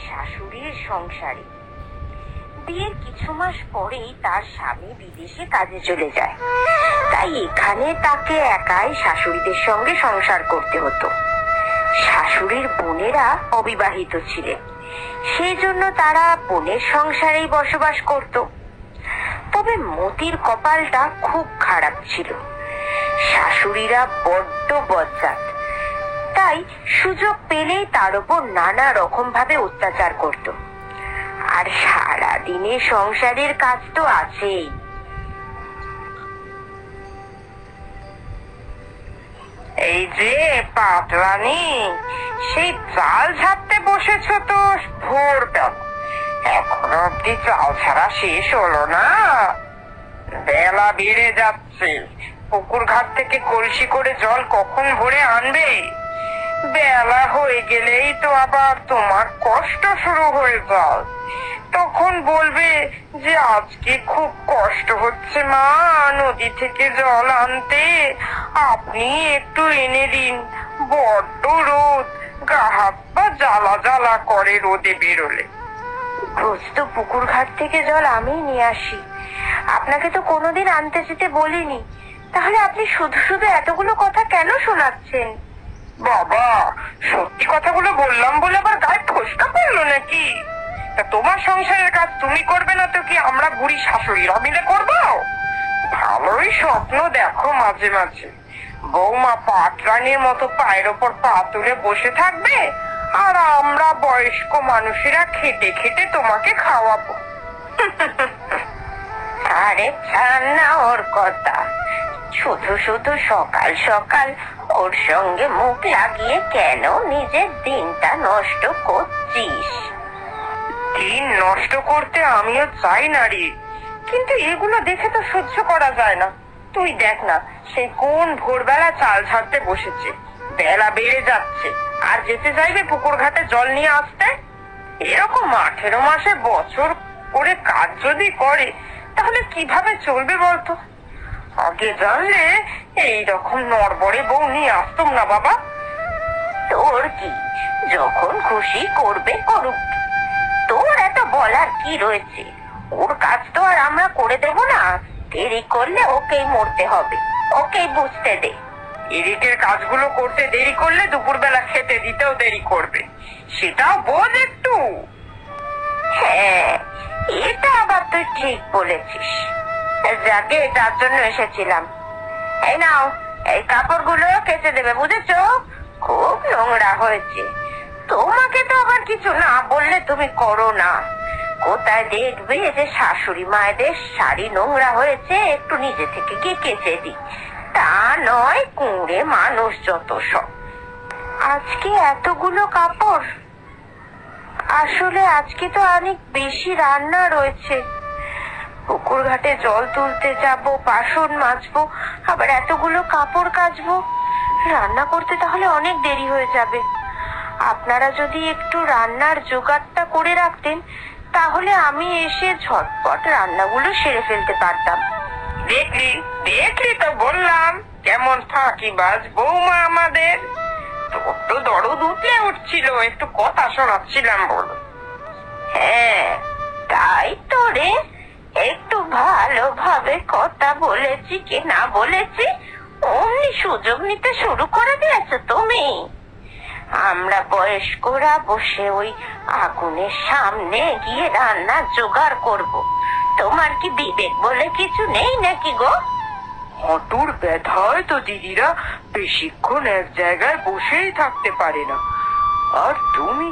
শাশুড়ির সংসারে। বিয়ের কিছু মাস পরেই তার স্বামী বিদেশে কাজে চলে যায়, তাই এখানে তাকে একাই শাশুড়িদের সঙ্গে সংসার করতে হতো। শাশুড়ির বোনেরা অবিবাহিত ছিলেন, সেই জন্য তারা বোনের সংসারেই বসবাস করত। তবে মতির কপালটা খুব খারাপ ছিল। শাশুড়িরা বড্ড বজ্জাত, তাই সুযোগ পেলেই তার উপর নানা রকম ভাবে অত্যাচার করত। আর সারা দিনে সংসারের কাজ তো আছেই। এই যে পাতরানি, সেই চাল ঝাড়তে বসেছ তো ভোরবেলা, এখনো অব্দি চাল ছাড়া শেষ হলো না? বেলা বেড়ে যাচ্ছে, পুকুর ঘাট থেকে কলসি করে জল কখন ভরে আনবে? বেলা হয়ে গেলেই তো আবার তোমার কষ্ট শুরু হয়ে যায়। তখন বলবে যে আজকে খুব কষ্ট হচ্ছে মা নদী থেকে জল আনতে, আপনি একটু এনে দিন, বড্ড রোদ, গা হাত পা জ্বালা জ্বালা করে রোদে বেরোলে। রোজ তো পুকুর ঘাট থেকে জল আমিই নিয়ে আসি, আপনাকে তো কোনোদিন আনতে যেতে বলিনি, তাহলে আপনি শুধু শুধু এতগুলো কথা কেন শোনাচ্ছেন? বাবা, সত্যি কথাগুলো বললাম বলে আবার গায়ে ফসকা পড়লো নাকি? তা তোমার সংসারের কাজ তুমি করবে না তো কি আমরা বুড়ি শাশুড়িরা মিলে করবো? ভালোই স্বপ্ন দেখো মাঝে মাঝে, বৌমা পাটরানির মতো পায়ের ওপর পা তুলে বসে থাকবে, আর আমরা বয়স্ক মানুষেরা খেটে খেটে তোমাকে খাওয়াবো। আরে ছাড় না ওর কথা, শুধু শুধু সকাল সকাল ওর সঙ্গে মুখ লাগিয়ে কেন নিজের দিনটা নষ্ট করছিস? দিন নষ্ট করতে আমিও চাই না রে, কিন্তু এগুলো দেখে তো সহ্য করা যায় না। তুই দেখ না, সে কোন ভোরবেলা চাল ঝাড়তে বসেছে, বেলা বেড়ে যাচ্ছে, আর যেতে চাইবে পুকুর ঘাটে জল নিয়ে আসতে। এরকম 18 মাসে বছর করে কাজ যদি করে তাহলে কিভাবে চলবে বলতো? আগে জানলে এইরকম নড়বড়ে বউ নিয়ে আসতাম না বাবা। তোর কি, যখন খুশি করবে করুক, তোর এত বলার কি রয়েছে? ওর কাজ তো আর আমরা করে দেব না, দেরি করলে ওকেই মরতে হবে, ওকেই বুঝতে দে। এদিকের কাজগুলো করতে দেরি করলে দুপুরবেলা খেতে দিতেও দেরি করবে, সেটাও বোঝ একটু। হ্যাঁ, এটা আবার তুই ঠিক বলেছিস। যাকে তার জন্য এসেছিলাম। এই নাও, এই কাপড়গুলো কেচে দেবে, বুঝেছো? খুব নোংরা হয়েছে। তোমাকে তো আবার কিছু না বললে তুমি করো না। কোথায় দেখবে যে শাশুড়ি মায়েদের শাড়ি নোংরা হয়েছে, একটু নিজে থেকে গিয়ে কেচে দি, তা নয় কুঁড়ে মানুষ যত সব। আজকে এতগুলো কাপড়? আসলে আজকে তো অনেক বেশি রান্না রয়েছে, পুকুর ঘাটে জল তুলতে যাব, বাসন মাজবো, আবার এতগুলো কাপড় কাচবো, রান্না করতে তাহলে অনেক দেরি হয়ে যাবে। আপনারা যদি একটু রান্নার জোগাড়টা করে রাখতেন তাহলে আমি এসে ঝটপট রান্নাগুলো সেরে ফেলতে পারতাম। দেখলি দেখলি তো বললাম, কেমন ফাঁকিবাজ বৌমা আমাদের। তোর তো দরদ উঠলে উঠছিল, একটু কথা শোনাচ্ছিলাম বল। হ্যাঁ তাই তো রে, একটু ভালোভাবে কথা বলেছি কি না বলেছি অমনি সুযোগ নিতে শুরু করে দিয়েছো তুমি। আমরা বয়স্করা বসে ওই আগুনের সামনে গিয়ে রান্না জোগাড় করব, তোমার কি বিবেক বলে কিছু নেই নাকি গো? হাঁটুর ব্যথায় তো দিদিরা বেশিক্ষণ এক জায়গায় বসেই থাকতে পারে না, আর তুমি